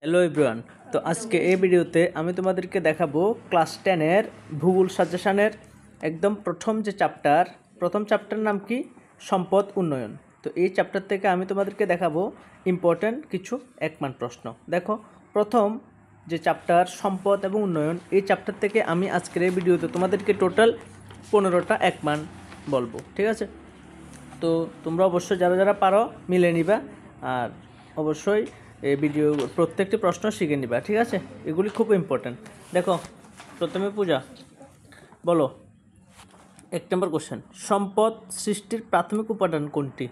Hello everyone. তো আজকে এই ভিডিওতে আমি তোমাদেরকে দেখাবো ক্লাস 10-এর ভূগোল সাজেশনের একদম প্রথম চ্যাপ্টার নাম কি? সম্পদ উন্নয়ন। তো এই চ্যাপ্টার থেকে আমি তোমাদেরকে দেখাবো ইম্পর্ট্যান্ট কিছু 1 মান প্রশ্ন। দেখো, প্রথম যে চ্যাপ্টার সম্পদ এবং উন্নয়ন, এই চ্যাপ্টার থেকে আমি আজকের এই ভিডিওতে তোমাদেরকে টোটাল 15টা 1 মান বলবো, ঠিক আছে? তো তোমরা অবশ্যই যারা যারা পারো মিলে নিবা, আর অবশ্যই এই ভিডিও প্রত্যেকটি প্রশ্ন শিখে নিবা, ঠিক আছে? এগুলি খুব ইম্পর্ট্যান্ট। দেখো, প্রথমে পূজা বলো 1 নম্বর কোশ্চেন, সম্পদ সৃষ্টির প্রাথমিক উপাদান কোনটি?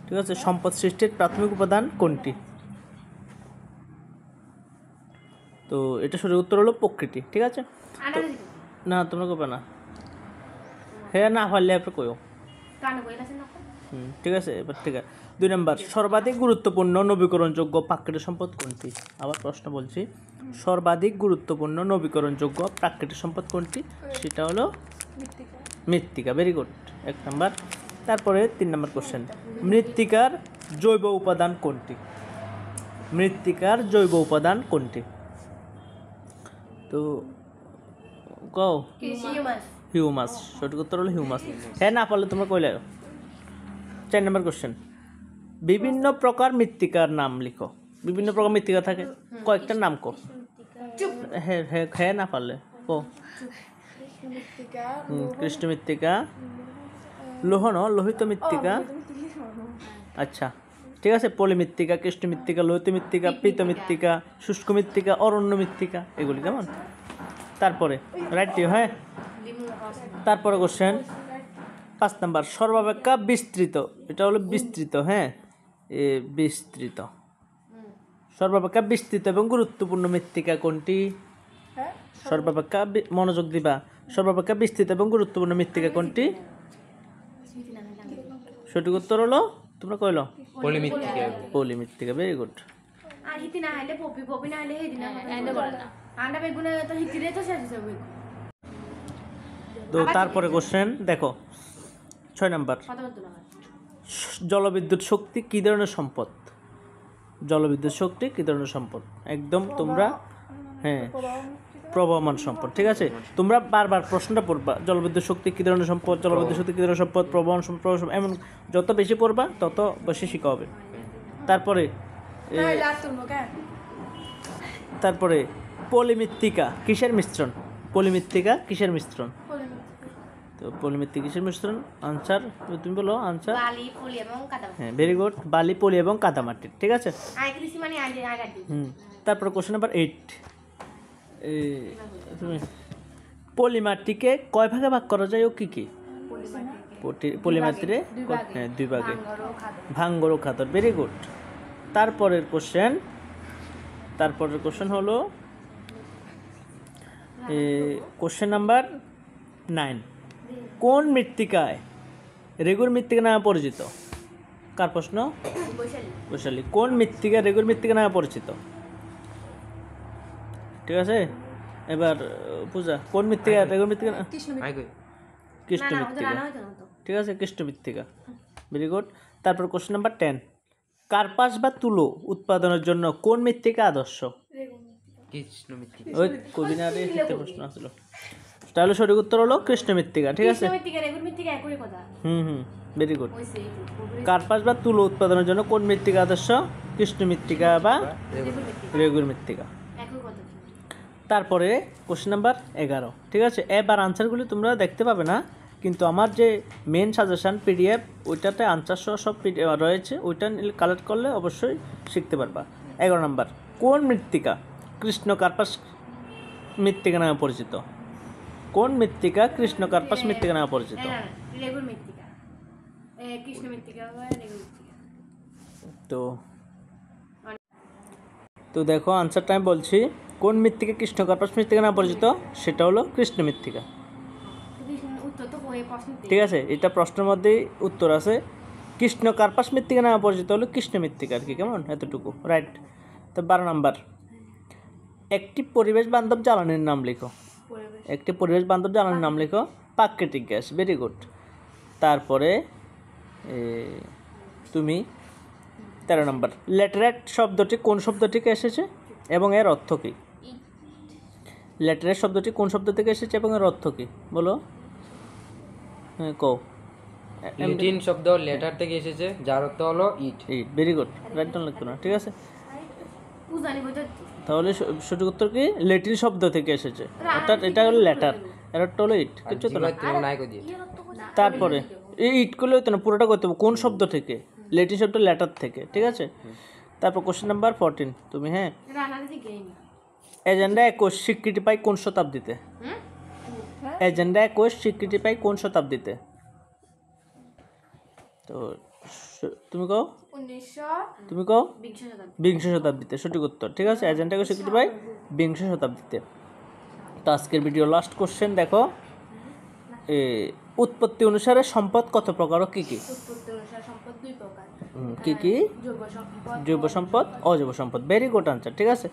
ঠিক আছে, সম্পদ সৃষ্টির প্রাথমিক উপাদান কোনটি? তো এটা সঠিক উত্তর হলো প্রকৃতি, ঠিক আছে? না, তোমরা করবে না, হ্যাঁ না পারলে আপনি কয়ো। ঠিক আছে, এবার ঠিক আছে। 2 নম্বর, সর্বাধিক গুরুত্বপূর্ণ নবীকরণযোগ্য প্রাকৃতিক সম্পদ কোনটি? আবার প্রশ্ন বলছি, সর্বাধিক গুরুত্বপূর্ণ নবীকরণযোগ্য প্রাকৃতিক সম্পদ কোনটি? সেটা হলো মৃত্তিকা। ভেরি গুড, 1 নম্বর। তারপরে 3 নম্বর কোশ্চেন, মৃত্তিকার জৈব উপাদান কোনটি? মৃত্তিকার জৈব উপাদান কোনটি? তো কও। হিউমাস, সঠিক উত্তর হলো হিউমাস। হ্যাঁ না পারলে তোমরা কইলে। 4 নম্বর কোশ্চেন, বিভিন্ন প্রকার মৃত্তিকার নাম লিখো। বিভিন্ন প্রকার মৃত্তিকা থাকে, কয়েকটার নাম কো। হ্যাঁ হ্যাঁ হ্যাঁ না পারলে কো। কৃষ্ণ মৃত্তিকা, লোহিত মৃত্তিকা, আচ্ছা ঠিক আছে, পলিমৃত্তিকা, কৃষ্ণ মৃত্তিকা, লোহিত মৃত্তিকা, পীত মৃত্তিকা, শুষ্ক মৃত্তিকা, অরণ্য মৃত্তিকা, এগুলি কেমন? তারপরে রাইট, হ্যাঁ। তারপরে কোশ্চেন 5 নম্বর, সর্বাপেক্ষা বিস্তৃত, এটা হলো বিস্তৃত, হ্যাঁ বিস্তৃত, সর্বাপেক্ষা বিস্তৃত এবং গুরুত্বপূর্ণ মৃত্তিকা কোনটি? সর্বাপেক্ষা মনোযোগ দিবা, সর্বাপেক্ষা বিস্তৃত এবং গুরুত্বপূর্ণ মৃত্তিকা কোনটি? সঠিক উত্তর হলো, তোমরা কইলো পলিমৃত্তিকা। পলিমৃত্তিকা, ভেরি গুড। তো তারপরে কোশ্চেন দেখো 6 নম্বর, জলবিদ্যুৎ শক্তি কী ধরনের সম্পদ? জলবিদ্যুৎ শক্তি কী ধরনের সম্পদ? একদম তোমরা, হ্যাঁ প্রবহমান সম্পদ, ঠিক আছে? তোমরা বারবার প্রশ্নটা পড়বা, জলবিদ্যুৎ শক্তি কী ধরনের সম্পদ, জলবিদ্যুৎ শক্তি কী ধরনের সম্পদ, প্রবহমান সম্পদ, এমন যত বেশি পড়বা তত বেশি শিখা হবে। তারপরে পলিমৃত্তিকা কিসের মিশ্রণ? পলিমৃত্তিকা কিসের মিশ্রণ? তো পলিমৃত্তিকা কিসের মিশ্রণ? আনসার তুমি বলো, আনসার। হ্যাঁ ভেরি গুড, বালি, পলি এবং কাদামাটির, ঠিক আছে? তারপরে কোশ্চেন নাম্বার 8, তুমি পলিমাটিকে কয় ভাগে ভাগ করা যায় ও কি কি? পলিমাটিরে 2 ভাগে, ভাঙ্গর ও খাদর, ভেরি গুড। তারপরের কোশ্চেন হলো কোশ্চেন নাম্বার 9, কোন মৃত্তিকায় রেগুর মৃত্তিকা নামে পরিচিত? কার প্রশ্ন? বৈশালী। কোন মৃত্তিকা রেগুর মৃত্তিকা নামে পরিচিত? ঠিক আছে, এবার পূজা, কোন মৃত্তিকা রেগুর মৃত্তিকা? কৃষ্ণ মৃত্তিকা, ঠিক আছে, কৃষ্ণ মৃত্তিকা, ভেরি গুড। তারপর কোশ্চেন নাম্বার 10, কার্পাস বা তুলো উৎপাদনের জন্য কোন মৃত্তিকা আদর্শ? কৃষ্ণ মৃত্তিকা। ওই কবিনারে ক্ষেত্রে প্রশ্ন আসছিল, তাহলে সঠিক উত্তর হলো কৃষ্ণ মৃত্তিকা, ঠিক আছে? Very good. কার্পাস বা তুলো উৎপাদনের জন্য কোন মৃত্তিকা আদর্শ? কৃষ্ণ মৃত্তিকা বা রেগুর মৃত্তিকা। তারপরে কোশ্চেন নাম্বার 11, ঠিক আছে? এবার আনসারগুলি তোমরা দেখতে পাবে না, কিন্তু আমার যে মেন সাজেশন PDF, ওইটাতে আনসার সহ সব রয়েছে, ওইটা কালেক্ট করলে অবশ্যই শিখতে পারবা। 11 নম্বর, কোন মৃত্তিকা কৃষ্ণ কার্পাস মৃত্তিকা নামে পরিচিত? কোন মৃত্তিকা কৃষ্ণ কার্পাস মৃত্তিকা নামে পরিচিত? তো দেখো আনসারটা আমি বলছি, কোন মৃত্তিকা কৃষ্ণ কার্পাস মৃত্তিকা নামে পরিচিত? সেটা হলো কৃষ্ণ মৃত্তিকা, ঠিক আছে? এটা প্রশ্নের মধ্যেই উত্তর আছে, কৃষ্ণ কার্পাস মৃত্তিকা নামে পরিচিত হলো কৃষ্ণ মৃত্তিকা, আর কি, কেমন? এতটুকু রাইট। তো 12 নম্বর, একটি পরিবেশ বান্ধব জ্বালানির নাম লিখো। একটি পরিবেশ বান্ধব জ্বালানির নাম লিখো। প্রাকৃতিক গ্যাস, ভেরি গুড। তারপরে তুমি 13 নম্বর, ল্যাটেরাইট শব্দটি কোন শব্দ থেকে এসেছে এবং এর অর্থ কী? ল্যাটেরাইট শব্দটি কোন শব্দ থেকে এসেছে এবং এর অর্থ কী বলো? হ্যাঁ কও। ল্যাটিন শব্দ লেটার থেকে এসেছে, যার অর্থ হলো ইট। ইট, ভেরি গুড, রাইট ডাউন লিখতো না, ঠিক আছে। তাহলে সঠিক উত্তর কি? ল্যাটিন শব্দ থেকে এসেছে, অর্থাৎ এটা হলো ল্যাটার, এর অর্থ হলো ইট। কিছু তো না। তারপরে এই ইট করলে হতো না, পুরোটা করতে হবে কোন শব্দ থেকে, ল্যাটিন শব্দ ল্যাটার থেকে, ঠিক আছে। তারপর কোশ্চেন নাম্বার 14 তুমি, হ্যাঁ, এজেন্ডা 21 স্বীকৃতি পায় কোন শতাব্দীতে? এজেন্ডা 21 স্বীকৃতি পায় কোন শতাব্দীতে? তো তুমি কও, তুমি কও বিংশ শতাব্দীতে, সঠিক উত্তর, ঠিক আছে। এজেন্ডা 21 স্বীকৃতি পায় বিংশ শতাব্দীতে। তো আজকের ভিডিও লাস্ট কোশ্চেন দেখো, উৎপত্তি অনুসারে সম্পদ কত প্রকার ও কি কি? কি কি? জৈব সম্পদ, অজৈব সম্পদ, ভেরি গুড আনসার, ঠিক আছে।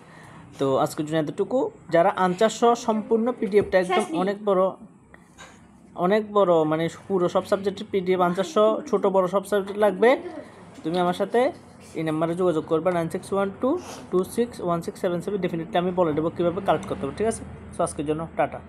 তো আজকের জন্য এতটুকু। যারা আনসার সহ সম্পূর্ণ পিডিএফটা একদম অনেক বড় মানে পুরো সব সাবজেক্টের পিডিএফ আনসার সহ ছোটো বড় সব সাবজেক্ট লাগবে, তুমি আমার সাথে এই নাম্বারে যোগাযোগ করবে 9612261677। ডেফিনেটলি আমি বলে দেবো কীভাবে কালেক্ট করতে হবে, ঠিক আছে। সো আজকের জন্য টাটা।